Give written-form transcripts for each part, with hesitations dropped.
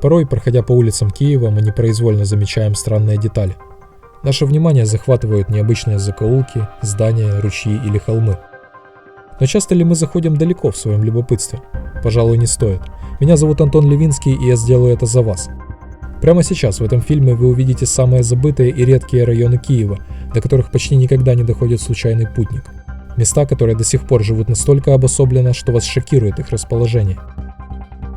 Порой, проходя по улицам Киева, мы непроизвольно замечаем странные детали. Наше внимание захватывают необычные закоулки, здания, ручьи или холмы. Но часто ли мы заходим далеко в своем любопытстве? Пожалуй, не стоит. Меня зовут Антон Левинский, и я сделаю это за вас. Прямо сейчас в этом фильме вы увидите самые забытые и редкие районы Киева, до которых почти никогда не доходит случайный путник. Места, которые до сих пор живут настолько обособленно, что вас шокирует их расположение.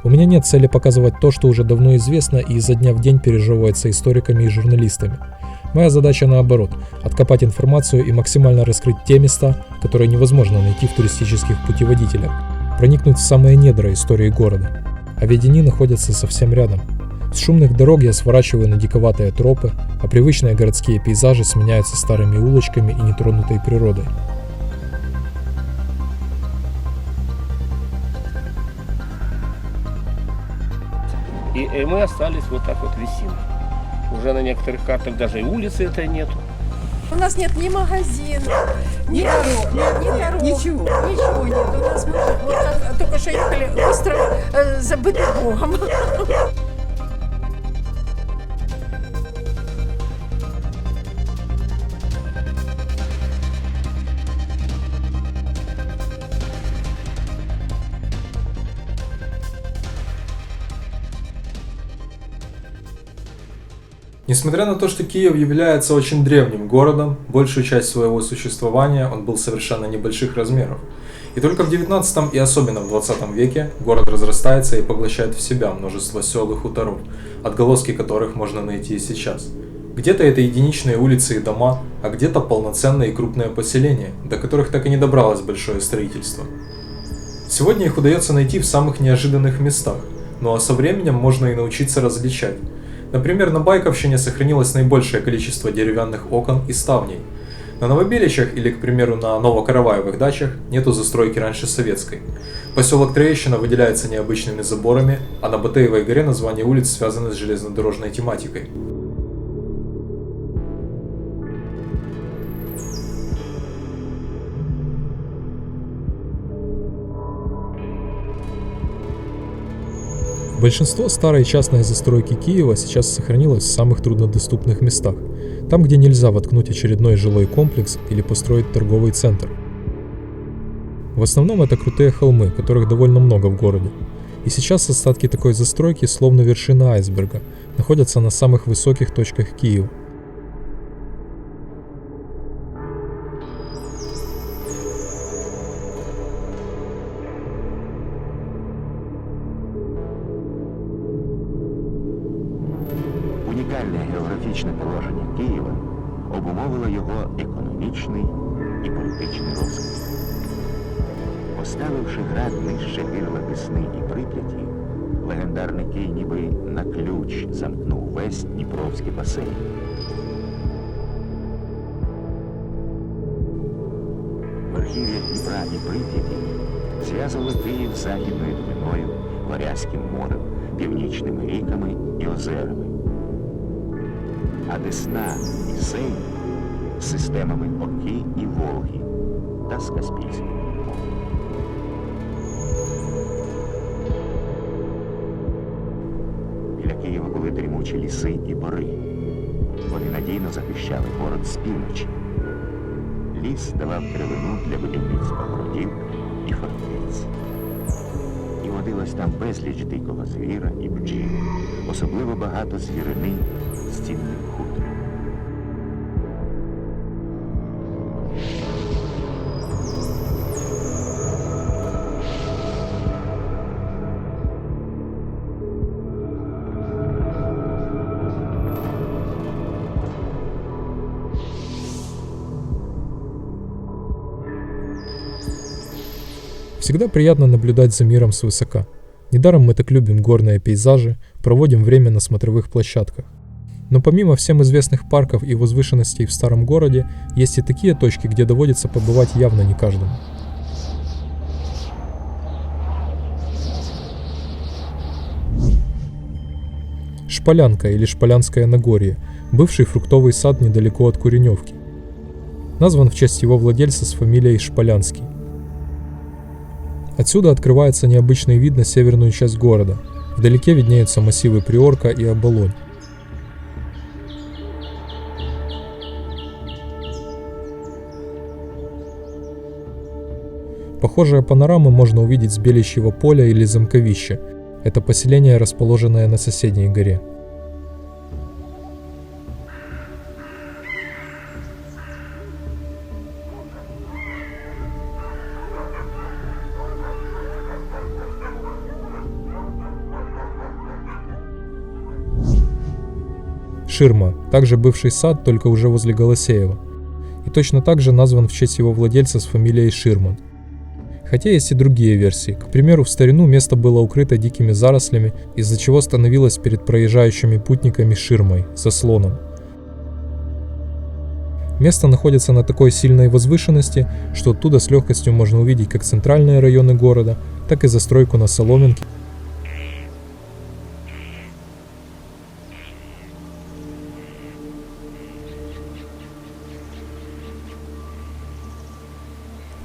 У меня нет цели показывать то, что уже давно известно и изо дня в день пережевывается историками и журналистами. Моя задача наоборот – откопать информацию и максимально раскрыть те места, которые невозможно найти в туристических путеводителях, проникнуть в самые недра истории города. А ведь они находятся совсем рядом. С шумных дорог я сворачиваю на диковатые тропы, а привычные городские пейзажи сменяются старыми улочками и нетронутой природой. И мы остались вот так вот висим. Уже на некоторых картах даже и улицы этой нету. У нас нет ни магазинов, ни дорог, ничего нет. У нас мы вот так, только что ехали остров, забытый Богом. Несмотря на то, что Киев является очень древним городом, большую часть своего существования он был совершенно небольших размеров. И только в 19 и особенно в 20 веке город разрастается и поглощает в себя множество сел и хуторов, отголоски которых можно найти и сейчас. Где-то это единичные улицы и дома, а где-то полноценные и крупные поселения, до которых так и не добралось большое строительство. Сегодня их удается найти в самых неожиданных местах, ну а со временем можно и научиться различать. Например, на Байковщине сохранилось наибольшее количество деревянных окон и ставней. На Новобеличах или, к примеру, на Новокараваевых дачах нету застройки раньше советской. Поселок Троещина выделяется необычными заборами, а на Батыевой горе названия улиц связаны с железнодорожной тематикой. Большинство старой частной застройки Киева сейчас сохранилось в самых труднодоступных местах, там, где нельзя воткнуть очередной жилой комплекс или построить торговый центр. В основном это крутые холмы, которых довольно много в городе. И сейчас остатки такой застройки, словно вершина айсберга, находятся на самых высоких точках Киева. Унікальне географічне положення Києва обумовило його економічний і політичний розквіт. Поставивши град нижче гирла Десни і Прип'яті, легендарний Кий ніби на ключ замкнув весь Дніпровський басейн. Верхів'я Дніпра і Прип'яті зв'язували Київ з Західною Двиною, Варязьким морем, північними ріками і озерами. А Десна і Сейм з системами Оки і Волги та з Каспійським. Біля Києва були дрімучі ліси і бори. Вони надійно захищали город з півночі. Ліс давав деревину для будівництва городів і фортець. І водилось там безліч дикого звіра і бджіл, особливо багато звірини з цінним хутором. Всегда приятно наблюдать за миром свысока. Недаром мы так любим горные пейзажи, проводим время на смотровых площадках. Но помимо всем известных парков и возвышенностей в старом городе, есть и такие точки, где доводится побывать явно не каждому. Шполянка или Шполянское Нагорье – бывший фруктовый сад недалеко от Куреневки. Назван в честь его владельца с фамилией Шполянский. Отсюда открывается необычный вид на северную часть города, Вдалеке виднеются массивы Приорка и Оболонь. Похожие панорамы можно увидеть с Белищьего поля или Замковища. Это поселение, расположенное на соседней горе. Ширма, также бывший сад, только уже возле Голосеева. И точно так же назван в честь его владельца с фамилией Ширман. Хотя есть и другие версии. К примеру, в старину место было укрыто дикими зарослями, из-за чего становилось перед проезжающими путниками ширмой, заслоном. Место находится на такой сильной возвышенности, что оттуда с легкостью можно увидеть как центральные районы города, так и застройку на Соломенке.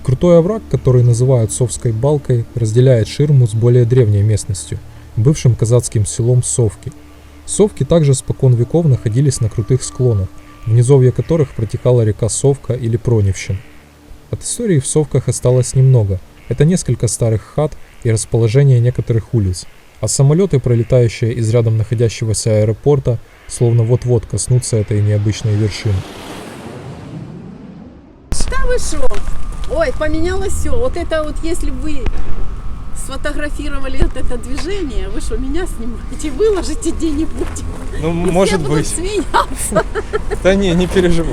Крутой овраг, который называют Совской балкой, разделяет Ширму с более древней местностью, бывшим казацким селом Совки. Совки также спокон веков находились на крутых склонах, в низовье которых протекала река Совка или Проневщина. От истории в Совках осталось немного. Это несколько старых хат и расположение некоторых улиц, а самолеты, пролетающие из рядом находящегося аэропорта, словно вот-вот коснутся этой необычной вершины. Да вы шо? Ой, поменялось все. Вот это вот, если бы вы сфотографировали вот это движение, вы что, меня снимаете, выложите где-нибудь? Ну, И может все быть. будут смеяться. Да не переживай.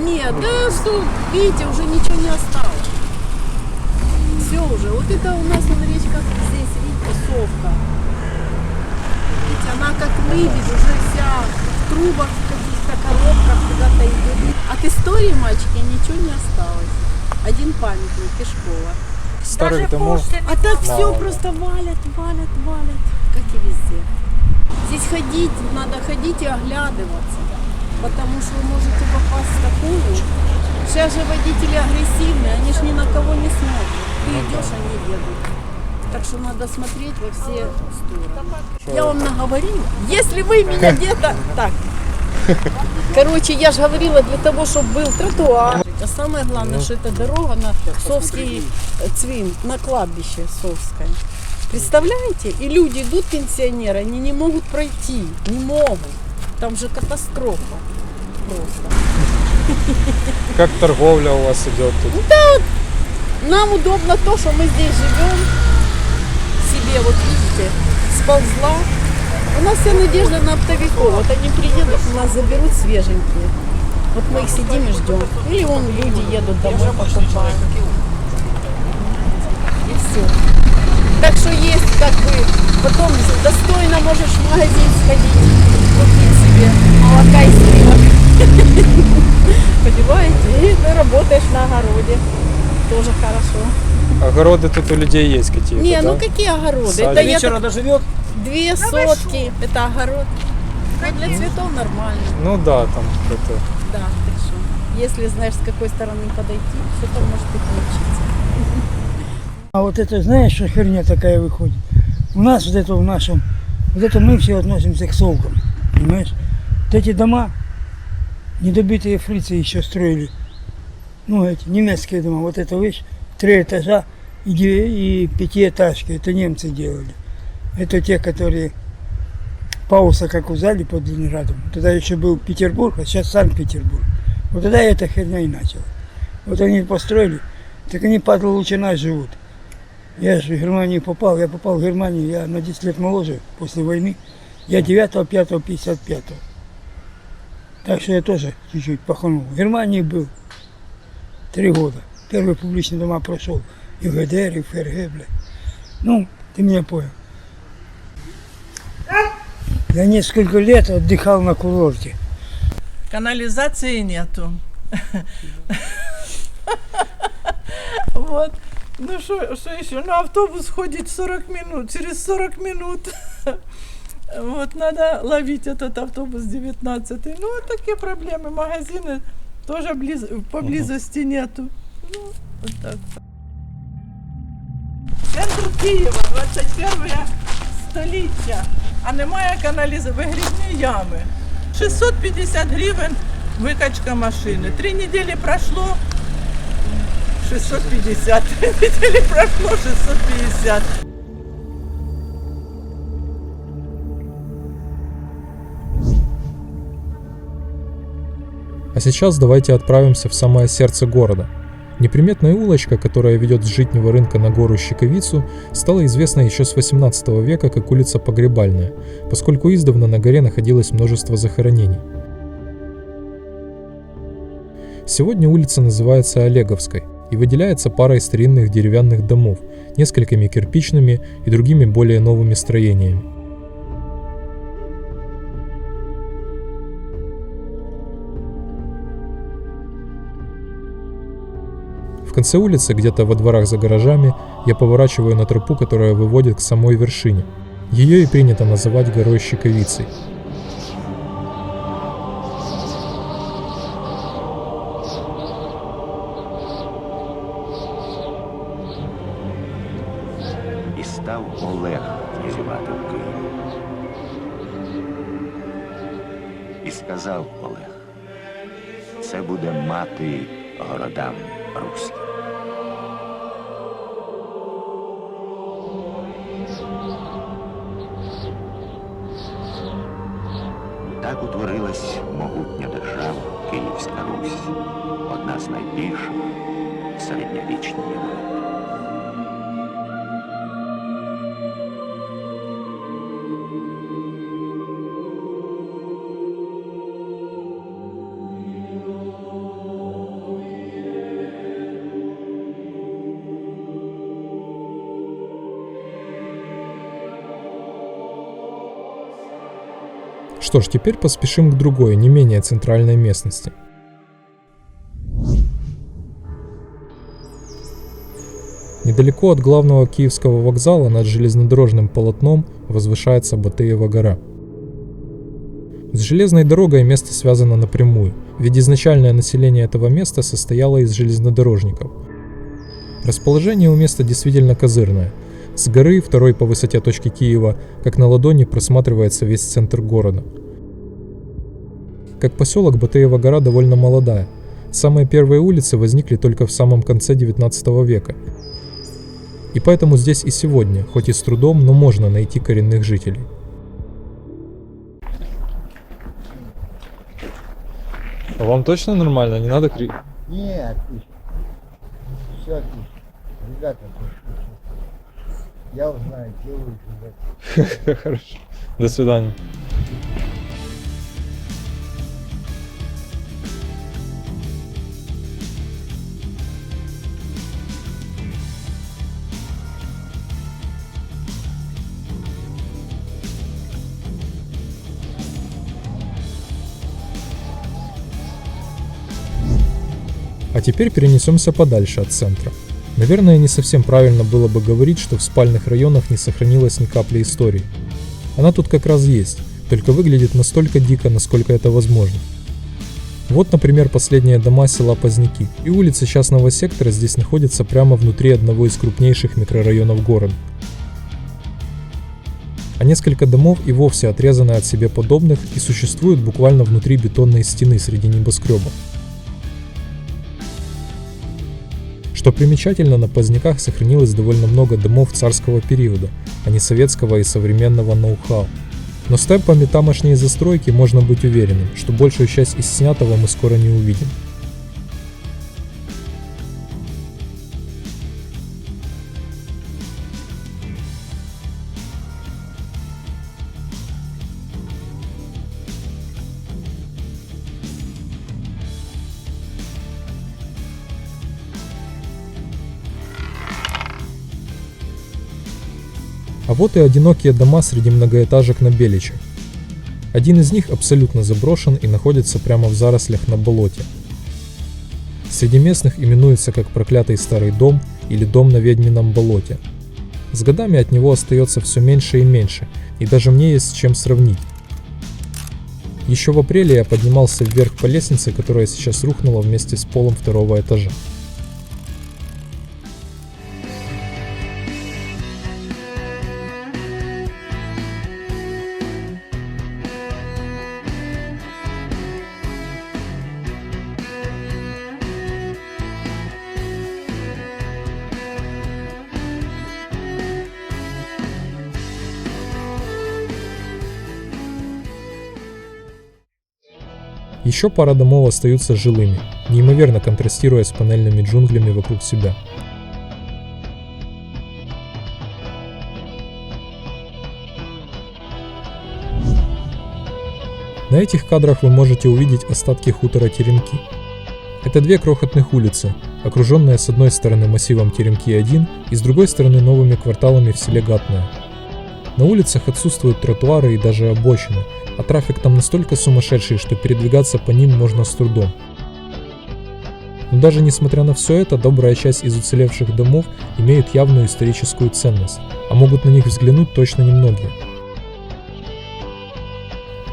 Нет, да что, видите, уже ничего не осталось. Все уже. Вот это у нас вон речка здесь, видите, Совка. Видите, она как рыбит, уже вся в трубах, в каких-то коробках куда-то идет. От истории, мальчики, ничего не осталось. Один памятник Пешкова. Старых домов. А так все мало. просто валят, как и везде. Здесь ходить, надо ходить и оглядываться, потому что вы можете попасть в такую. Сейчас же водители агрессивные, они же ни на кого не смотрят. Ты идешь, они едут. Так что надо смотреть во все стороны. Я вам наговорила, если вы меня где-то... Так. Короче, я же говорила, для того, чтобы был тротуар. А самое главное, что это дорога на Совский Цвин, на кладбище Совское. Представляете? И люди идут, пенсионеры, они не могут пройти, не могут. Там же катастрофа просто. Как торговля у вас идет тут? Нам удобно то, что мы здесь живем, себе, вот видите, сползла. У нас вся надежда на оптовиков. Вот они приедут, у нас заберут свеженькие. Вот мы их сидим и ждем. Или вон люди едут домой, покупают. И все. Так что есть как бы, потом достойно можешь в магазин сходить, купить себе молока и сливок. Понимаете? И ты работаешь на огороде. Тоже хорошо. Огороды тут у людей есть какие-то, Не, да? ну какие огороды? Садик. Это я Вечера доживет. 2 сотки, это огород. Ну, для цветов нормально. Ну да, там это. Да, так что, если знаешь, с какой стороны подойти, что-то может и получиться. А вот это, знаешь, что херня такая выходит? У нас вот это в нашем, вот это мы все относимся к совкам, понимаешь? Вот эти дома, недобитые фрицы еще строили, ну эти немецкие дома, вот это, видишь, 3 этажа и 5-этажки, это немцы делали. Это те, которые Пауса как узали под Ленинградом. Тогда еще был Петербург, а сейчас Санкт-Петербург. Вот тогда эта херня и начала. Вот они построили, так они под Лучиной живут. Я же в Германию попал, я попал в Германию, я на 10 лет моложе после войны. Я 9.5.55. Так что я тоже чуть-чуть паханул. В Германии был 3 года. Первые публичные дома прошел. И в ГДР, и в ФРГ, бля. Ну, ты меня понял. Я несколько лет отдыхал на курорте. Канализации нету. Вот. Ну что еще? Ну автобус ходит 40 минут, через 40 минут. Вот надо ловить этот автобус 19-й. Ну вот такие проблемы. Магазины тоже поблизости нету. Ну, вот так. Центр Киева, 21 століття, а немає вигрібні ями. 650 гривень викачка машини. 3 неділі пройшло 650. 3 неділі пройшло 650. А сейчас давайте отправимся в самое сердце города. Неприметная улочка, которая ведет с Житнего рынка на гору Щековицу, стала известна еще с 18 века как улица Погребальная, поскольку издавна на горе находилось множество захоронений. Сегодня улица называется Олеговской и выделяется парой старинных деревянных домов, несколькими кирпичными и другими более новыми строениями. В конце улицы, где-то во дворах за гаражами, я поворачиваю на тропу, которая выводит к самой вершине. Ее и принято называть горой Щековицей. І став Олег князювати в Києві. І сказав Олег: це буде мати городам руським. Так утворилась могутня держава Київська Русь, одна з найбільших в середньовічній Європі. Что ж, теперь поспешим к другой, не менее центральной местности. Недалеко от главного Киевского вокзала над железнодорожным полотном возвышается Батыева гора. С железной дорогой место связано напрямую, ведь изначальное население этого места состояло из железнодорожников. Расположение у места действительно козырное. С горы, второй по высоте точки Киева, как на ладони просматривается весь центр города. Как поселок, Батыева гора довольно молодая. Самые первые улицы возникли только в самом конце 19 века. И поэтому здесь и сегодня, хоть и с трудом, но можно найти коренных жителей. А вам точно нормально? Не надо кричать? Нет, все отлично. Ребята, я узнаю, где вы живете. Хорошо. До свидания. А теперь перенесемся подальше от центра. Наверное, не совсем правильно было бы говорить, что в спальных районах не сохранилось ни капли истории. Она тут как раз есть, только выглядит настолько дико, насколько это возможно. Вот, например, последние дома села Поздняки, и улица частного сектора здесь находится прямо внутри одного из крупнейших микрорайонов города. А несколько домов и вовсе отрезаны от себе подобных и существуют буквально внутри бетонной стены среди небоскребов. Что примечательно, на Поздняках сохранилось довольно много домов царского периода, а не советского и современного ноу-хау. Но с темпами тамошней застройки можно быть уверенным, что большую часть из снятого мы скоро не увидим. А вот и одинокие дома среди многоэтажек на Беличе. Один из них абсолютно заброшен и находится прямо в зарослях на болоте. Среди местных именуется как проклятый старый дом или дом на ведьмином болоте. С годами от него остается все меньше и меньше, и даже мне есть с чем сравнить. Еще в апреле я поднимался вверх по лестнице, которая сейчас рухнула вместе с полом второго этажа. Еще пара домов остаются жилыми, неимоверно контрастируя с панельными джунглями вокруг себя. На этих кадрах вы можете увидеть остатки хутора Теремки. Это две крохотных улицы, окруженные с одной стороны массивом Теремки-1 и с другой стороны новыми кварталами в селе Гатное. На улицах отсутствуют тротуары и даже обочины, а трафик там настолько сумасшедший, что передвигаться по ним можно с трудом. Но даже несмотря на все это, добрая часть из уцелевших домов имеют явную историческую ценность, а могут на них взглянуть точно немногие.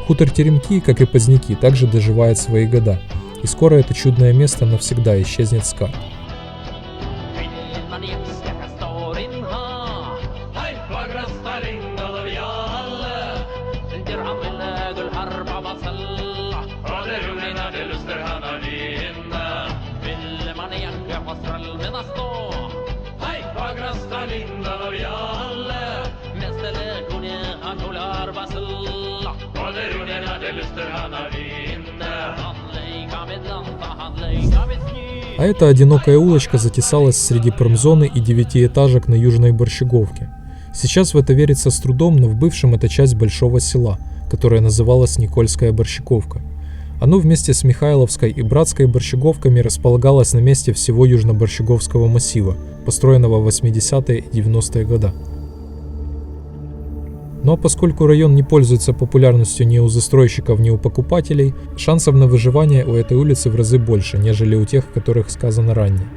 Хутор Теремки, как и Поздняки, также доживает свои года, и скоро это чудное место навсегда исчезнет с карт. А эта одинокая улочка затесалась среди промзоны и 9-этажек на Южной Борщеговке. Сейчас в это верится с трудом, но в бывшем это часть большого села, которое называлось Никольская Борщеговка. Оно вместе с Михайловской и Братской Борщеговками располагалось на месте всего Южно-Борщеговского массива, построенного в 80-е и 90-е годы. Но поскольку район не пользуется популярностью ни у застройщиков, ни у покупателей, шансов на выживание у этой улицы в разы больше, нежели у тех, о которых сказано ранее.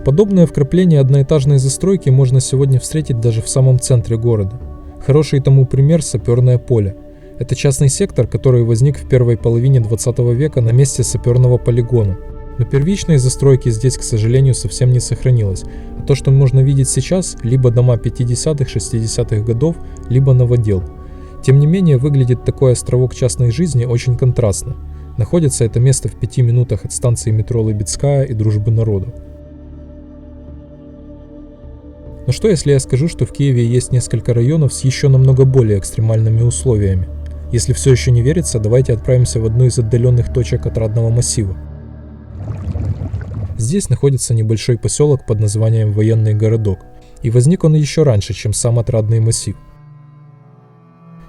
Подобное вкрапление одноэтажной застройки можно сегодня встретить даже в самом центре города. Хороший тому пример – Саперное поле. Это частный сектор, который возник в первой половине 20 века на месте саперного полигона. Но первичной застройки здесь, к сожалению, совсем не сохранилось. А то, что можно видеть сейчас, либо дома 50-х, 60-х годов, либо новодел. Тем не менее, выглядит такой островок частной жизни очень контрастно. Находится это место в 5 минутах от станции метро Лыбецкая и Дружбы народу. Но что если я скажу, что в Киеве есть несколько районов с еще намного более экстремальными условиями? Если все еще не верится, давайте отправимся в одну из отдаленных точек Отрадного массива. Здесь находится небольшой поселок под названием Военный городок, и возник он еще раньше, чем сам Отрадный массив.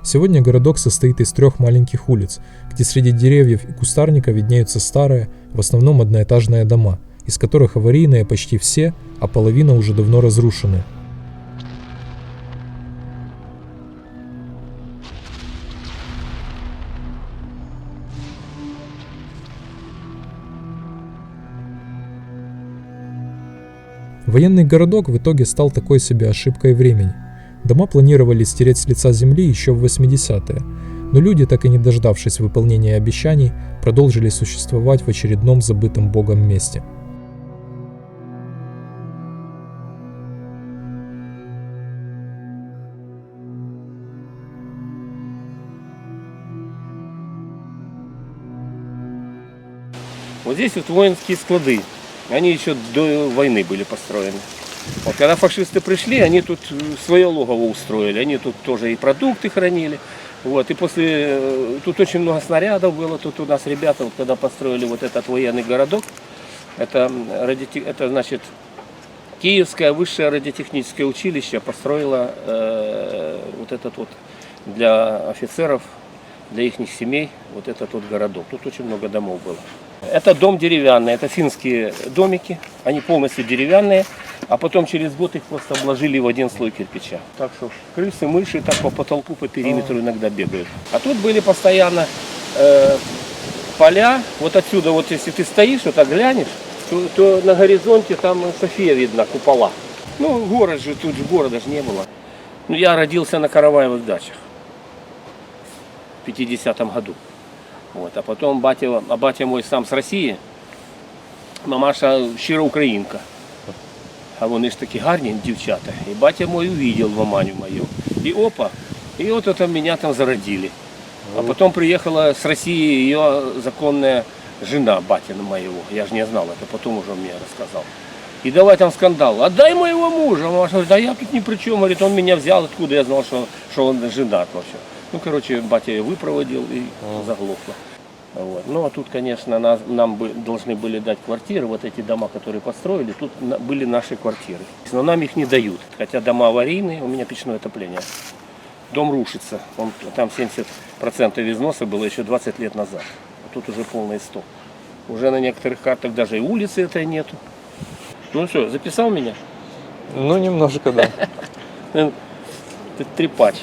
Сегодня городок состоит из 3 маленьких улиц, где среди деревьев и кустарника виднеются старые, в основном одноэтажные дома, из которых аварийные почти все, а половина уже давно разрушены. Военный городок в итоге стал такой себе ошибкой времени. Дома планировали стереть с лица земли еще в 80-е, но люди, так и не дождавшись выполнения обещаний, продолжили существовать в очередном забытом Богом месте. Вот здесь вот воинские склады. Они еще до войны были построены. Вот когда фашисты пришли, они тут свое логово устроили. Они тут тоже и продукты хранили. Вот, и после тут очень много снарядов было. Тут у нас ребята, вот, когда построили вот этот военный городок, это значит Киевское высшее радиотехническое училище построило вот этот вот для офицеров, для их семей вот этот вот городок. Тут очень много домов было. Это дом деревянный, это финские домики, они полностью деревянные, а потом через год их просто обложили в один слой кирпича. Так что крысы, мыши так по потолку, по периметру иногда бегают. А тут были постоянно поля, вот отсюда, вот если ты стоишь, вот так глянешь, то на горизонте там София видна, купола. Ну, город же, тут же города же не было. Ну, я родился на Караваевых дачах в 50-м году. Вот, а потом батя мой сам с Росії, мамаша щира українка. А вони ж такі гарні дівчата. І батя мой увидел маманю мою. И опа, и вот это меня там зародили. А потом приехала с России ее законная жена батина моего. Я же не знал, это потом уже он мне рассказал. И давай там скандал. Отдай моего мужа. Маша говорит, да я тут ни при чем. Говорит, он меня взял, откуда я знал, что он женат вообще. Ну, короче, батя ее выпроводил и заглохло. Вот. Ну, а тут, конечно, нам должны были дать квартиры. Вот эти дома, которые построили, тут были наши квартиры. Но нам их не дают. Хотя дома аварийные, у меня печное отопление. Дом рушится. Там 70% износа было еще 20 лет назад. А тут уже полный 100. Уже на некоторых картах даже и улицы этой нету. Ну что, записал меня? Ну, немножко, да. Ты трепач.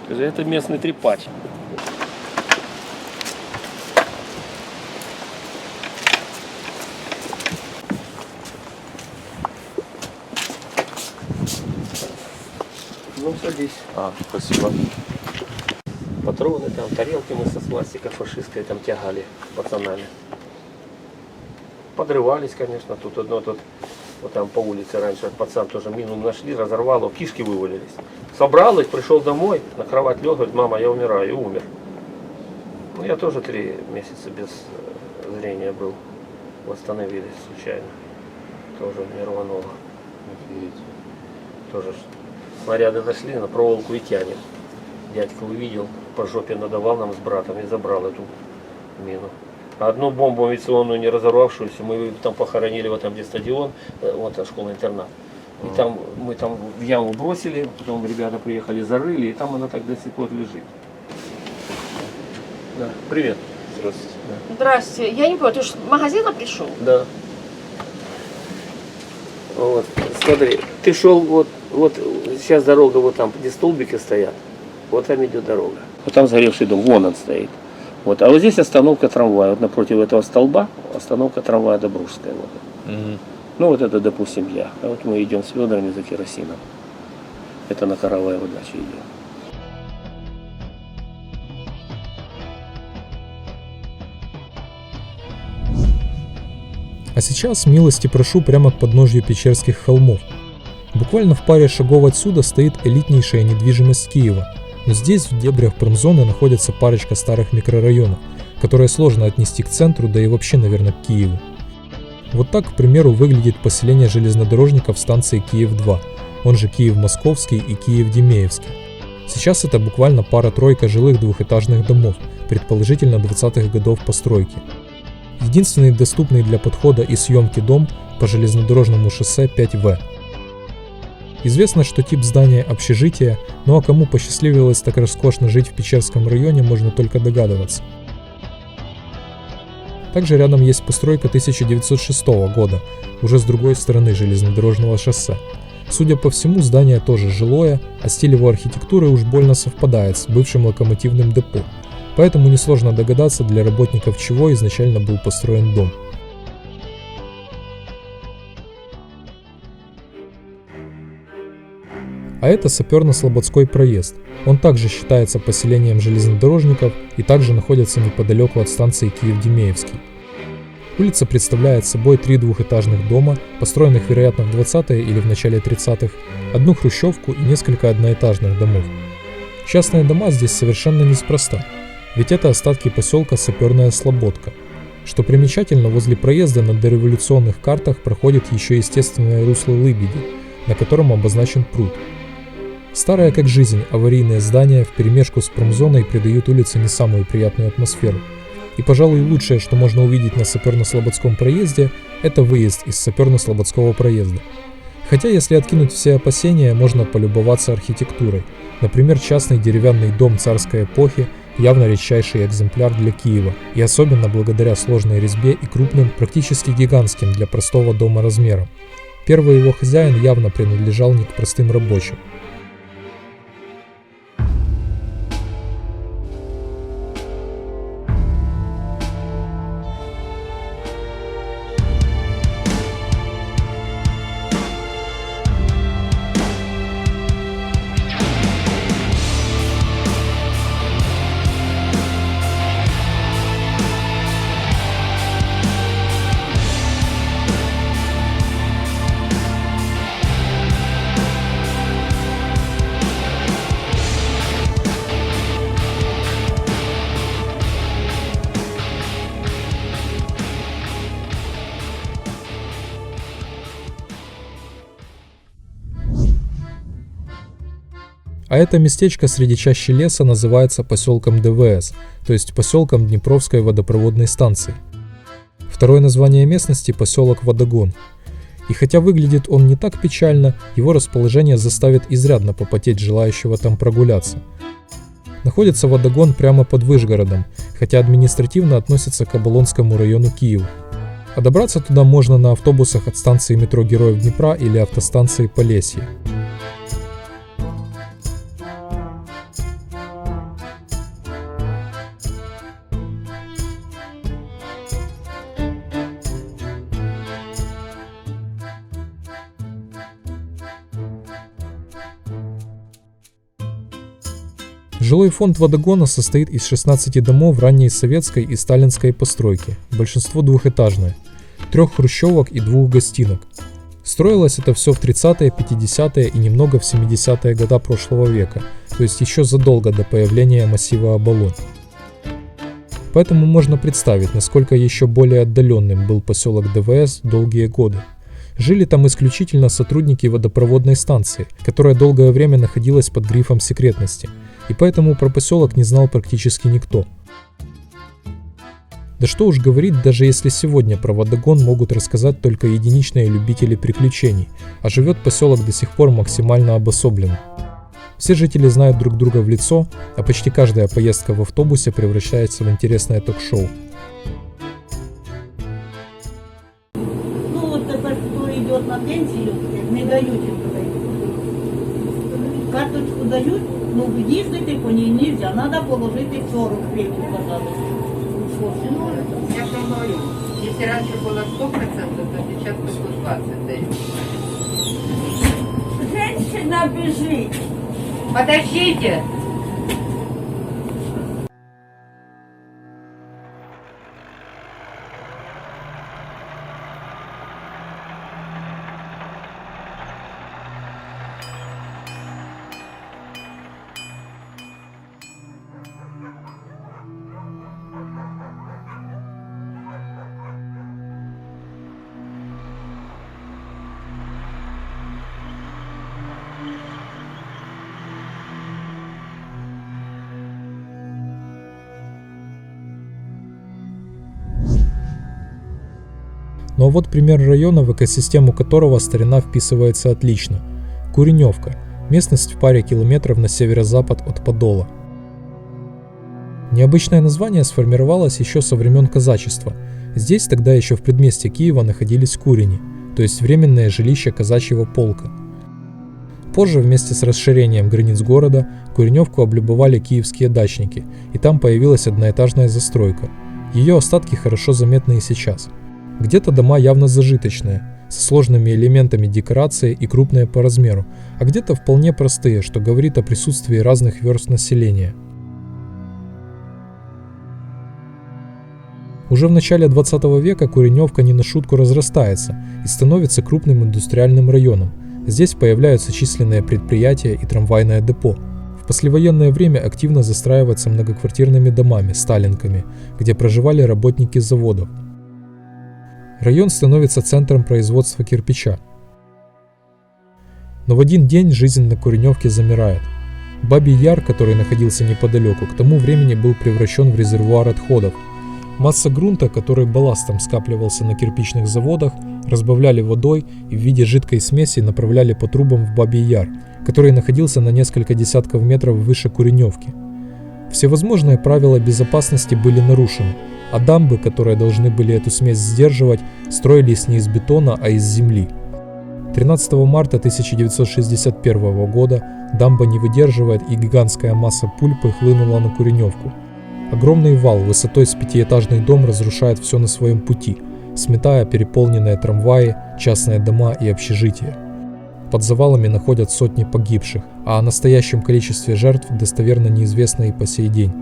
Скажи, это местный трепач. Ну, садись. Спасибо. Патроны там, тарелки мы со свастикой фашистской там тягали пацанами. Подрывались, конечно, тут вот там по улице раньше пацан тоже мину нашли, разорвал, его, кишки вывалились. Собрал их, пришел домой, на кровать лег, говорит, мама, я умираю, и умер. Ну, я тоже 3 месяца без зрения был. Восстановились случайно. Тоже не рвануло. Тоже снаряды нашли, на проволоку и тянем. Дядька увидел, по жопе надавал нам с братом и забрал эту мину. А одну бомбу авиационную не разорвавшуюся мы там похоронили, вот там где стадион, вот школа-интернат. И там мы там в яму бросили, потом ребята приехали, зарыли, и там она так до сих пор лежит. Да. Привет. Здравствуйте. Да. Здрасте. Я не понял, ты что, с магазина пришел? Да. Вот, смотри, ты шел вот сейчас дорога вот там, где столбики стоят, вот там идет дорога. Вот там сгоревший дом, вон он стоит. Вот, а вот здесь остановка трамвая, вот напротив этого столба остановка трамвая Добружская. Вот. Ну вот это, допустим, я. А вот мы идем с ведрами за керосином. Это на Караваево даче идем. А сейчас милости прошу прямо к подножью Печерских холмов. Буквально в паре шагов отсюда стоит элитнейшая недвижимость Киева. Но здесь, в дебрях промзоны, находится парочка старых микрорайонов, которые сложно отнести к центру, да и вообще, наверное, к Киеву. Вот так, к примеру, выглядит поселение железнодорожников станции Киев-2, он же Киев-Московский и Киев-Демеевский. Сейчас это буквально пара-тройка жилых двухэтажных домов, предположительно 20-х годов постройки. Единственный доступный для подхода и съемки дом по железнодорожному шоссе 5В. Известно, что тип здания общежития, ну а кому посчастливилось так роскошно жить в Печерском районе, можно только догадываться. Также рядом есть постройка 1906 года, уже с другой стороны железнодорожного шоссе. Судя по всему, здание тоже жилое, а стиль его архитектуры уж больно совпадает с бывшим локомотивным депо, поэтому несложно догадаться, для работников чего изначально был построен дом. А это Саперно-Слободской проезд. Он также считается поселением железнодорожников и также находится неподалеку от станции Киев-Демеевский. Улица представляет собой 3 двухэтажных дома, построенных, вероятно, в 20-е или в начале 30-х, одну хрущевку и несколько одноэтажных домов. Частные дома здесь совершенно неспроста, ведь это остатки поселка Саперная Слободка. Что примечательно, возле проезда на дореволюционных картах проходит еще естественное русло Лыбеди, на котором обозначен пруд. Старое как жизнь аварийные здания вперемешку с промзоной придают улице не самую приятную атмосферу. И, пожалуй, лучшее, что можно увидеть на Саперно-Слободском проезде, это выезд из Саперно-Слободского проезда. Хотя, если откинуть все опасения, можно полюбоваться архитектурой. Например, частный деревянный дом царской эпохи, явно редчайший экземпляр для Киева, и особенно благодаря сложной резьбе и крупным, практически гигантским для простого дома размерам. Первый его хозяин явно принадлежал не к простым рабочим. А это местечко среди чащи леса называется поселком ДВС, то есть поселком Днепровской водопроводной станции. Второе название местности – поселок Водогон. И хотя выглядит он не так печально, его расположение заставит изрядно попотеть желающего там прогуляться. Находится Водогон прямо под Вышгородом, хотя административно относится к Оболонскому району Киева. А добраться туда можно на автобусах от станции метро Героев Днепра или автостанции Полесье. Жилой фонд Водогона состоит из 16 домов ранней советской и сталинской постройки, большинство двухэтажное, 3 хрущевок и 2 гостинок. Строилось это все в 30-е, 50-е и немного в 70-е годы прошлого века, то есть еще задолго до появления массива Оболонь. Поэтому можно представить, насколько еще более отдаленным был поселок ДВС долгие годы. Жили там исключительно сотрудники водопроводной станции, которая долгое время находилась под грифом секретности, и поэтому про поселок не знал практически никто. Да что уж говорить, даже если сегодня про Водогон могут рассказать только единичные любители приключений, а живет поселок до сих пор максимально обособлен. Все жители знают друг друга в лицо, а почти каждая поездка в автобусе превращается в интересное ток-шоу. Ну вот тепер, хто йде на пенсію, не дають їм туди. Карточку дають, ну їздити по ній нельзя, треба положити 40 гривень, пожалуйста. Я же говорю, если раньше было 100%, то сейчас 120 дают. Женщина бежит. Подождите! Но вот пример района, в экосистему которого старина вписывается отлично. Куреневка – местность в паре километров на северо-запад от Подола. Необычное название сформировалось еще со времен казачества. Здесь тогда еще в предместье Киева находились курени, то есть временное жилище казачьего полка. Позже, вместе с расширением границ города, Куреневку облюбовали киевские дачники, и там появилась одноэтажная застройка. Ее остатки хорошо заметны и сейчас. Где-то дома явно зажиточные, со сложными элементами декорации и крупные по размеру, а где-то вполне простые, что говорит о присутствии разных верств населения. Уже в начале 20 века Куреневка не на шутку разрастается и становится крупным индустриальным районом. Здесь появляются численные предприятия и трамвайное депо. В послевоенное время активно застраивается многоквартирными домами, сталинками, где проживали работники заводов. Район становится центром производства кирпича. Но в один день жизнь на Куреневке замирает. Бабий Яр, который находился неподалеку, к тому времени был превращен в резервуар отходов. Масса грунта, который балластом скапливался на кирпичных заводах, разбавляли водой и в виде жидкой смеси направляли по трубам в Бабий Яр, который находился на несколько десятков метров выше Куреневки. Всевозможные правила безопасности были нарушены, а дамбы, которые должны были эту смесь сдерживать, строились не из бетона, а из земли. 13 марта 1961 года дамба не выдерживает, и гигантская масса пульпы хлынула на Куреневку. Огромный вал высотой с пятиэтажный дом разрушает все на своем пути, сметая переполненные трамваи, частные дома и общежития. Под завалами находят сотни погибших, а о настоящем количестве жертв достоверно неизвестно и по сей день.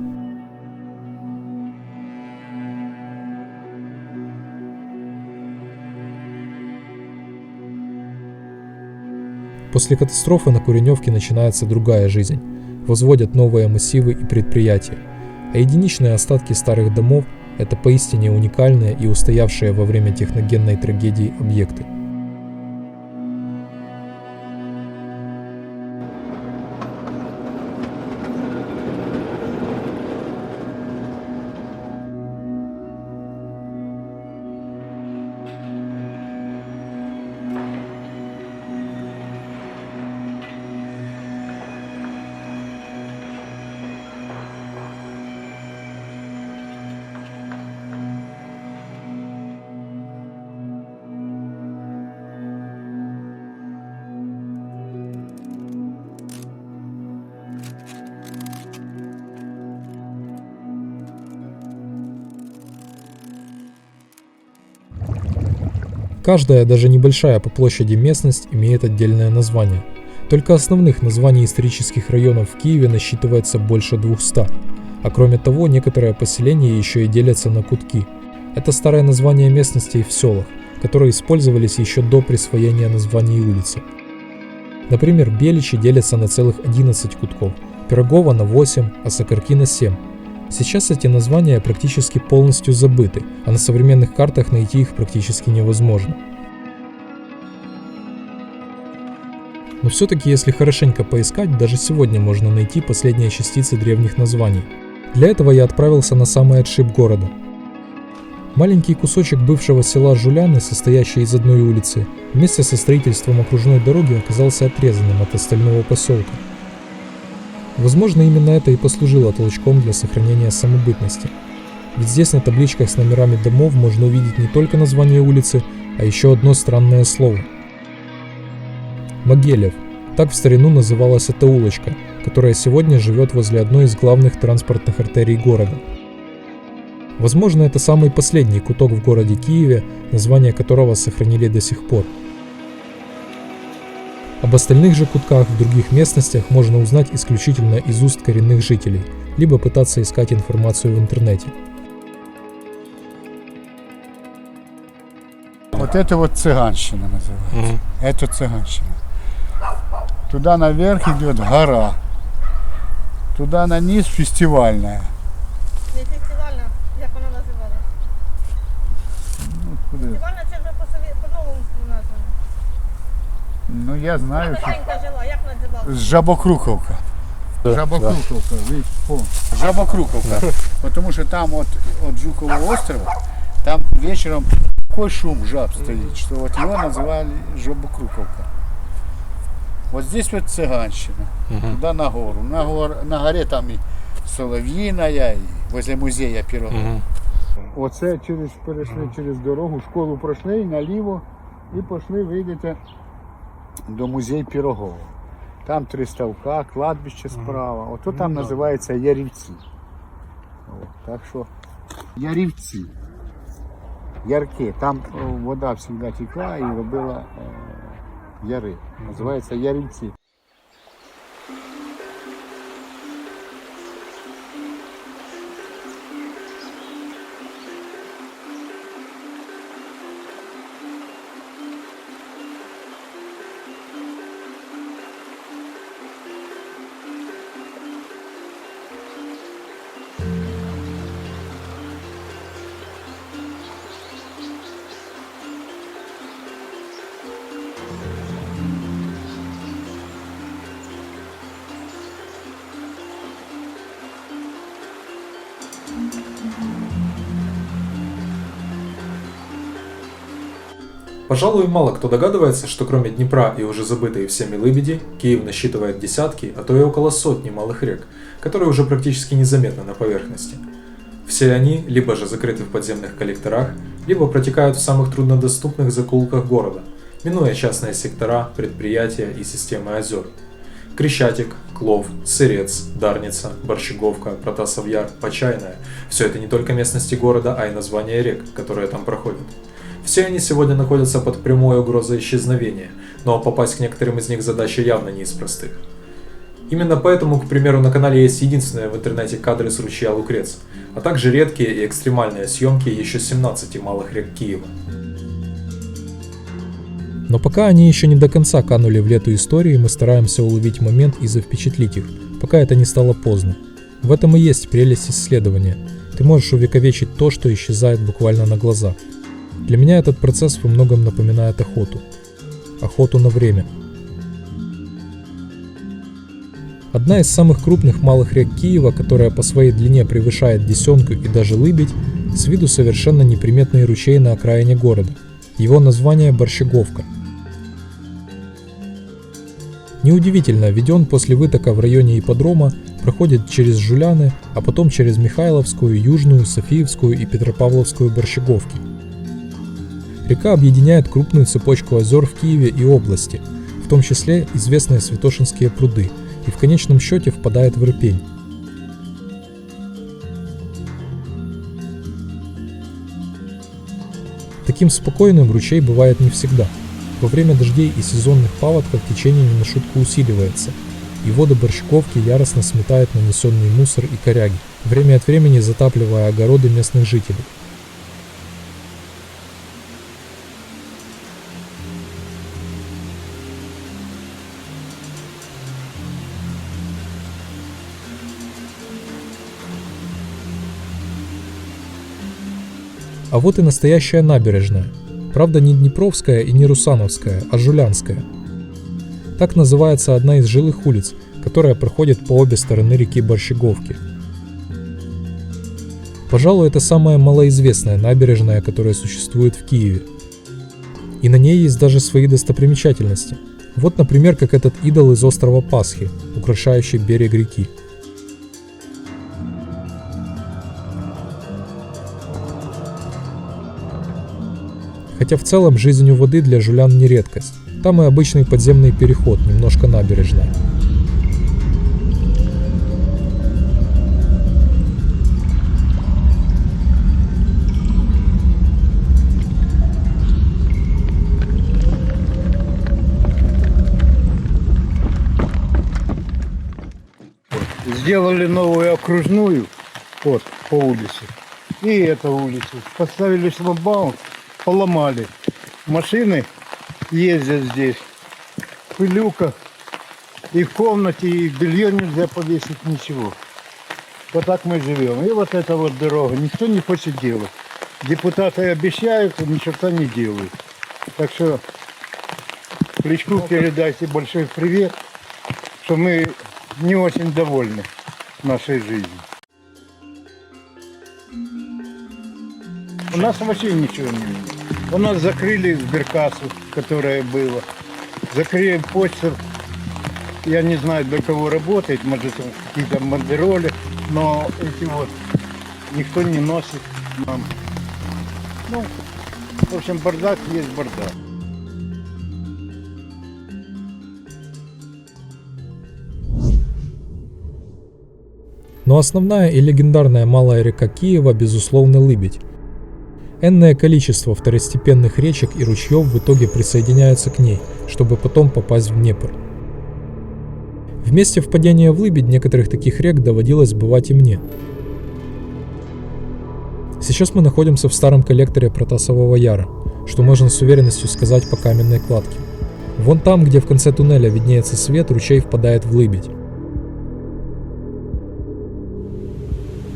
После катастрофы на Куреневке начинается другая жизнь. Возводят новые массивы и предприятия. А единичные остатки старых домов – это поистине уникальные и устоявшие во время техногенной трагедии объекты. Каждая, даже небольшая по площади местность имеет отдельное название. Только основных названий исторических районов в Киеве насчитывается больше 200. А кроме того, некоторые поселения еще и делятся на кутки. Это старое название местностей в селах, которые использовались еще до присвоения названий улицы. Например, Беличи делятся на целых 11 кутков, Пирогово на 8, а Сокарки на 7. Сейчас эти названия практически полностью забыты, а на современных картах найти их практически невозможно. Но все-таки, если хорошенько поискать, даже сегодня можно найти последние частицы древних названий. Для этого я отправился на самый отшиб города. Маленький кусочек бывшего села Жуляны, состоящий из одной улицы, вместе со строительством окружной дороги оказался отрезанным от остального поселка. Возможно, именно это и послужило толчком для сохранения самобытности. Ведь здесь на табличках с номерами домов можно увидеть не только название улицы, а еще одно странное слово. Могилев. Так в старину называлась эта улочка, которая сегодня живет возле одной из главных транспортных артерий города. Возможно, это самый последний куток в городе Киеве, название которого сохранили до сих пор. Об остальных же кутках в других местностях можно узнать исключительно из уст коренных жителей, либо пытаться искать информацию в интернете. Вот это вот цыганщина называется. Это цыганщина. Туда наверх идет гора. Туда на низ фестивальная. Не фестивальна, як вона називалась? Фестивальна це вже по-новому названо. Ну я знаю, що Маленька жила, як називалась? Жабокруковка. Жабокруковка, ви помните. Жабокруковка. Потому что там от Жукового острова, там вечером такой шум жаб стоит, что вот его называли Жабокруковка. Вот здесь вот цыганщина, туда на гору. На горе там и Соловьиная, и возле музея Пирогова. Оце перейшли через дорогу, школу пройшли і наліво, і пішли, вийдете до музею Пирогова. Там 3 ставка, кладбище справа. Ото там називається Ярівці. Так що Ярівці. Ярки. Там вода завжди текла і робила яри. Називається Ярівці. Пожалуй, мало кто догадывается, что кроме Днепра и уже забытой всеми Лыбеди, Киев насчитывает десятки, а то и около сотни малых рек, которые уже практически незаметны на поверхности. Все они либо же закрыты в подземных коллекторах, либо протекают в самых труднодоступных закоулках города, минуя частные сектора, предприятия и системы озер. Крещатик, Клов, Сырец, Дарница, Борщеговка, Протасов-Яр, Почайная – все это не только местности города, а и названия рек, которые там проходят. Все они сегодня находятся под прямой угрозой исчезновения, но попасть к некоторым из них задача явно не из простых. Именно поэтому, к примеру, на канале есть единственные в интернете кадры с ручья Лукрец, а также редкие и экстремальные съемки еще 17 малых рек Киева. Но пока они еще не до конца канули в лету истории, мы стараемся уловить момент и завпечатлить их, пока это не стало поздно. В этом и есть прелесть исследования. Ты можешь увековечить то, что исчезает буквально на глазах. Для меня этот процесс во многом напоминает охоту. Охоту на время. Одна из самых крупных малых рек Киева, которая по своей длине превышает Десенку и даже Лыбедь, с виду совершенно неприметный ручей на окраине города. Его название Борщеговка. Неудивительно, ведь он после вытока в районе ипподрома проходит через Жуляны, а потом через Михайловскую, Южную, Софиевскую и Петропавловскую Борщеговки. Река объединяет крупную цепочку озер в Киеве и области, в том числе известные Святошинские пруды, и в конечном счете впадает в Ирпень. Таким спокойным ручей бывает не всегда. Во время дождей и сезонных паводков течение не на шутку усиливается, и воды Борщаговки яростно сметают нанесенный мусор и коряги, время от времени затапливая огороды местных жителей. А вот и настоящая набережная. Правда, не Днепровская и не Русановская, а Жулянская. Так называется одна из жилых улиц, которая проходит по обе стороны реки Борщаговки. Пожалуй, это самая малоизвестная набережная, которая существует в Киеве. И на ней есть даже свои достопримечательности. Вот, например, как этот идол из острова Пасхи, украшающий берег реки. Хотя в целом жизнь у воды для жулян не редкость. Там и обычный подземный переход, немножко набережная. Сделали новую окружную вот, по улице. И эту улицу. Поставили шлагбаум, поломали. Машины ездят здесь. Пылюка. И в комнате, и белье нельзя повесить, ничего. Вот так мы живем. И вот эта вот дорога. Никто не хочет делать. Депутаты обещают, а ни черта не делают. Так что Кличку передайте большой привет, что мы не очень довольны нашей жизнью. У нас вообще ничего не было. У нас закрыли сберкассу, которая была. Закрыли почту. Я не знаю, для кого работает, может, какие-то бандероли, но эти вот никто не носит нам. Ну, в общем, бардак есть бардак. Но основная и легендарная малая река Киева, безусловно, Лыбедь. Энное количество второстепенных речек и ручьев в итоге присоединяются к ней, чтобы потом попасть в Днепр. В месте впадения в Лыбедь некоторых таких рек доводилось бывать и мне. Сейчас мы находимся в старом коллекторе Протасового Яра, что можно с уверенностью сказать по каменной кладке. Вон там, где в конце туннеля виднеется свет, ручей впадает в Лыбедь.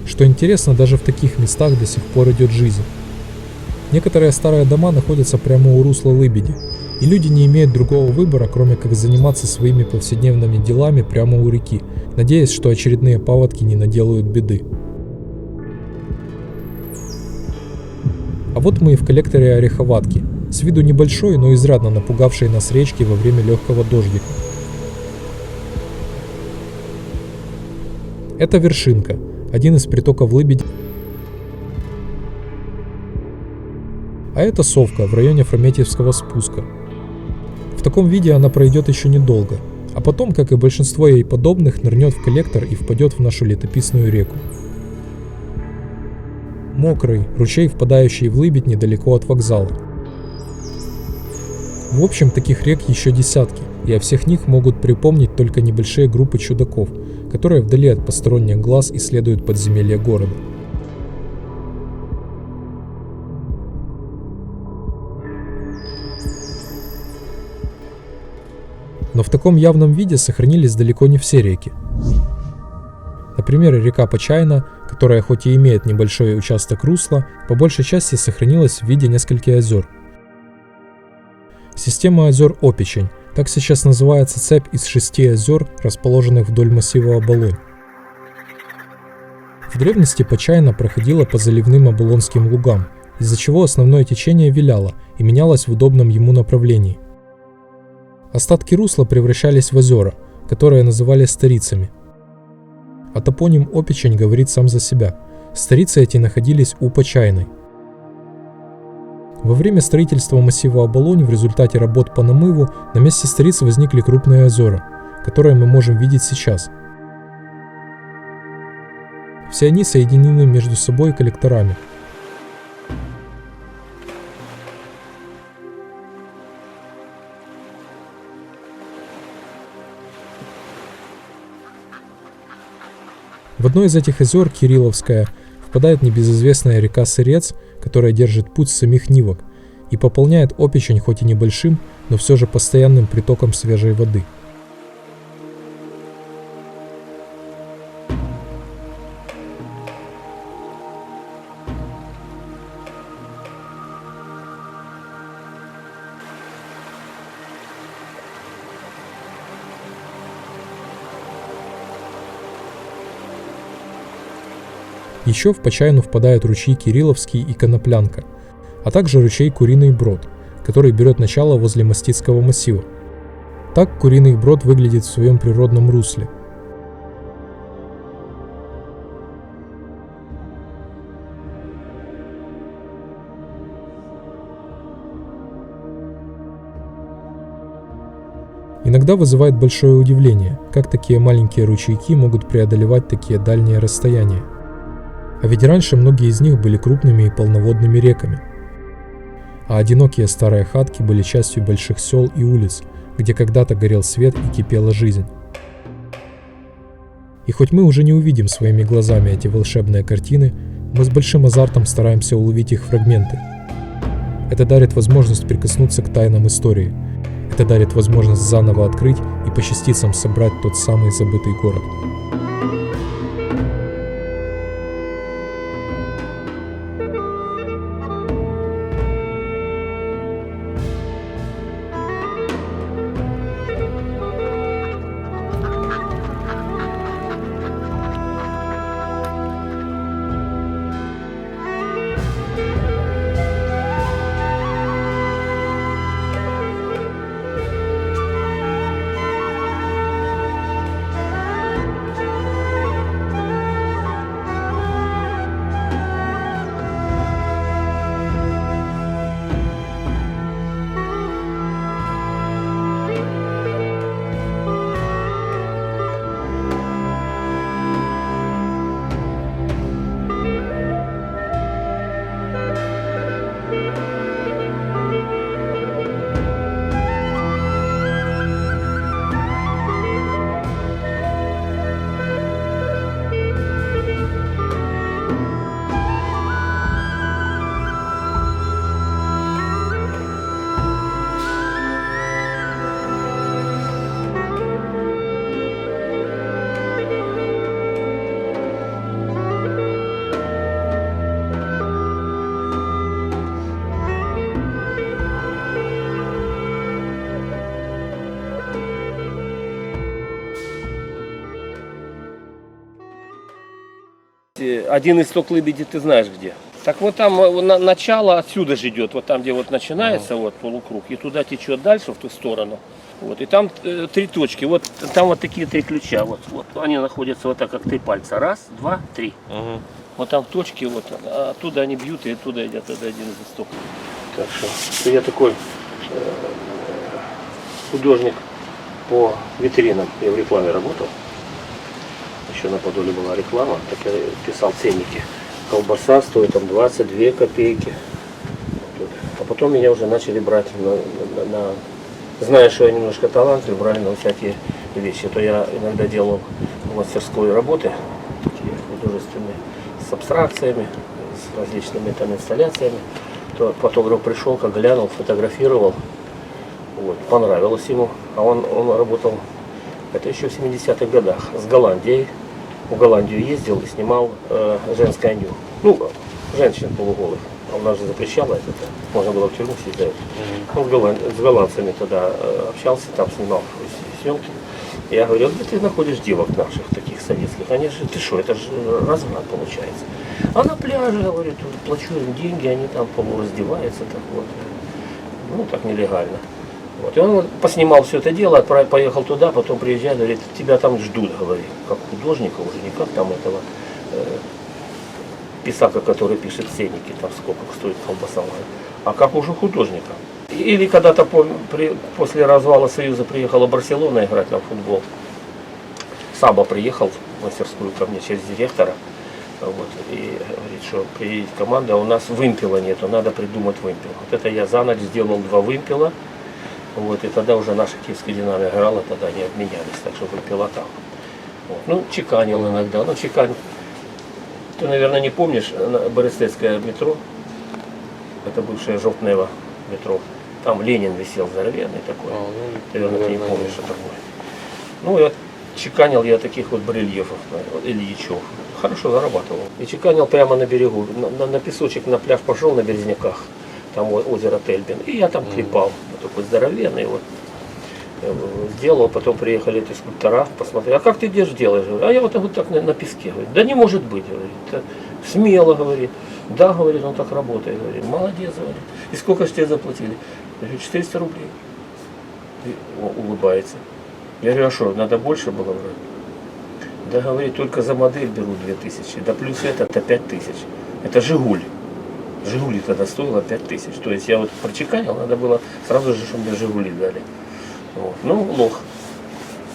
Что интересно, даже в таких местах до сих пор идет жизнь. Некоторые старые дома находятся прямо у русла Лыбеди, и люди не имеют другого выбора, кроме как заниматься своими повседневными делами прямо у реки, надеясь, что очередные паводки не наделают беды. А вот мы и в коллекторе Ореховатки, с виду небольшой, но изрядно напугавшей нас речки во время легкого дождика. Это Вершинка, один из притоков Лыбеди. А это Совка в районе Фрометьевского спуска. В таком виде она пройдет еще недолго, а потом, как и большинство ей подобных, нырнет в коллектор и впадет в нашу летописную реку. Мокрый, ручей, впадающий в Лыбедь недалеко от вокзала. В общем, таких рек еще десятки, и о всех них могут припомнить только небольшие группы чудаков, которые вдали от посторонних глаз исследуют подземелья города. Но в таком явном виде сохранились далеко не все реки. Например, река Почайна, которая хоть и имеет небольшой участок русла, по большей части сохранилась в виде нескольких озер. Система озер Опичень, так сейчас называется цепь из 6 озер, расположенных вдоль массива Оболонь. В древности Почайна проходила по заливным оболонским лугам, из-за чего основное течение виляло и менялось в удобном ему направлении. Остатки русла превращались в озера, которые называли старицами. А топоним Опичень говорит сам за себя. Старицы эти находились у Почайной. Во время строительства массива Оболонь в результате работ по намыву на месте стариц возникли крупные озера, которые мы можем видеть сейчас. Все они соединены между собой коллекторами. В одно из этих озер, Кирилловское, впадает небезызвестная река Сырец, которая держит путь с самих Нивок и пополняет Опичень хоть и небольшим, но все же постоянным притоком свежей воды. Еще в Почайну впадают ручьи Кирилловский и Коноплянка, а также ручей Куриный Брод, который берет начало возле Мастицкого массива. Так Куриный Брод выглядит в своем природном русле. Иногда вызывает большое удивление, как такие маленькие ручейки могут преодолевать такие дальние расстояния. А ведь раньше многие из них были крупными и полноводными реками. А одинокие старые хатки были частью больших сел и улиц, где когда-то горел свет и кипела жизнь. И хоть мы уже не увидим своими глазами эти волшебные картины, мы с большим азартом стараемся уловить их фрагменты. Это дарит возможность прикоснуться к тайнам истории. Это дарит возможность заново открыть и по частицам собрать тот самый забытый город. Один исток Лыбеди ты знаешь где. Так вот там начало отсюда же идет, вот там, где вот начинается вот полукруг, и туда течет дальше в ту сторону. Вот, и там 3 точки, вот там вот такие 3 ключа, вот они находятся вот так, как 3 пальца. 1, 2, 3. Вот там точки, вот оттуда они бьют, и оттуда идет один из истоков. Так что я такой художник по витринам, я в рекламе работал. Еще на Подоле была реклама, так я писал ценники. Колбаса стоит там 22 копейки. А потом меня уже начали брать, зная, что я немножко талантлив, брали на всякие вещи. То я иногда делал в мастерской работы, такие художественные, с абстракциями, с различными там инсталляциями. То фотограф пришел, как глянул, фотографировал, вот, понравилось ему. А он работал, это еще в 70-х годах, с Голландией. В Голландию ездил и снимал женское ню. Ну, женщин полуголых. У нас же запрещало это. Можно было в тюрьму сидеть. Он с голландцами тогда общался, там снимал съемки. Я говорю, где ты находишь девок наших, таких советских? Они же, ты что, это же разврат получается. А на пляже, говорит, плачу им деньги, они там полураздеваются, так вот. Ну, так нелегально. Вот. И он поснимал все это дело, поехал туда, потом приезжает, говорит, тебя там ждут, говорит, как художника уже, не как там этого писака, который пишет ценники, там сколько стоит колбаса, а как уже художника. Или когда-то после развала Союза приехала Барселона играть на футбол. Саба приехал в мастерскую ко мне через директора, вот, и говорит, что приедет команда, а у нас вымпела нету, надо придумать вымпел. Вот это я за ночь сделал 2 вымпела. Вот, и тогда уже наша киевская «Динамо» играла, тогда они обменялись, так что вымпела там. Вот. Ну, чеканил иногда. Ну, чеканил. Ты, наверное, не помнишь Берестецкое метро. Это бывшее Жовтнево метро. Там Ленин висел здоровенный такой. Наверное, ты не помнишь, что такое. Ну, я чеканил я таких вот барельефов, Ильичев. Хорошо зарабатывал. И чеканил прямо на берегу. На песочек, на пляж пошел на Березняках. Там озеро Тельбин. И я там клепал. Вот такой здоровенный вот. Сделал, потом приехали эти скульптора, посмотрели, а как ты где же делаешь? А я вот так на песке. Говорит, да не может быть, говорит. Смело, говорит. Да, говорит, он так работает. Говорит, молодец, говорит. И сколько же тебе заплатили? Я говорю, 400 рублей. И улыбается. Я говорю, а что, надо больше было брать? Да, говорит, только за модель берут 2000. Да плюс это 5000. Это Жигуль. Жигули тогда стоило 5000. То есть я вот прочеканил, надо было сразу же, чтобы мне Жигули дали. Вот. Ну, лох.